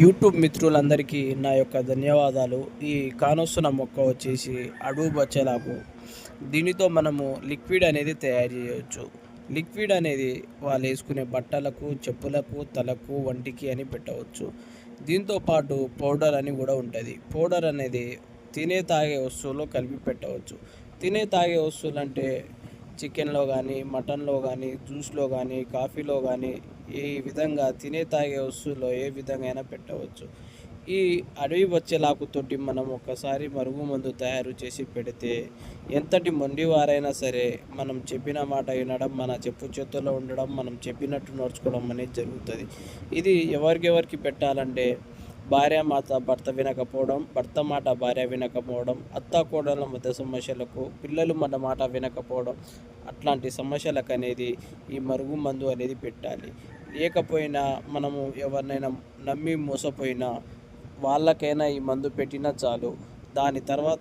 YouTube మిత్రులందరికీ నా యొక్క ధన్యవాదాలు. ఈ కానొస్తున్న మొక్క వచ్చేసి అడవి బచ్చెలాకు. దీనితో మనము లిక్విడ్ అనేది తయారు చేయవచ్చు. లిక్విడ్ అనేది వాళ్ళు వేసుకునే బట్టలకు, చెప్పులకు, తలకు, వంటికి అని పెట్టవచ్చు. దీంతో పాటు పౌడర్ అని కూడా ఉంటుంది. పౌడర్ అనేది తినే తాగే వస్తువులో కలిపి పెట్టవచ్చు. తినే తాగే వస్తువులంటే చికెన్లో కానీ, మటన్లో కానీ, జ్యూస్లో కానీ, కాఫీలో కానీ, ఈ విధంగా తినే తాగే వస్తువుల్లో ఏ విధంగా అయినా పెట్టవచ్చు. ఈ అడవి బచ్చెలాకుతోటి మనం ఒక్కసారి మరుగుమందు తయారు చేసి పెడితే ఎంతటి మొండివారైనా సరే మనం చెప్పిన మాట వినడం, మన చెప్పు చేతుల్లో ఉండడం, మనం చెప్పినట్టు నడుచుకోవడం అనేది జరుగుతుంది. ఇది ఎవరికెవరికి పెట్టాలంటే భార్య మాట భర్త వినకపోవడం, భర్త మాట భార్య వినకపోవడం, అత్త కోడళ్ళ మధ్య సమస్యలకు, పిల్లలు మన మాట వినకపోవడం, అట్లాంటి సమస్యలకు అనేది ఈ మరుగు మందు అనేది పెట్టాలి. లేకపోయినా మనము ఎవరినైనా నమ్మి మోసపోయినా వాళ్ళకైనా ఈ మందు పెట్టినా చాలు. దాని తర్వాత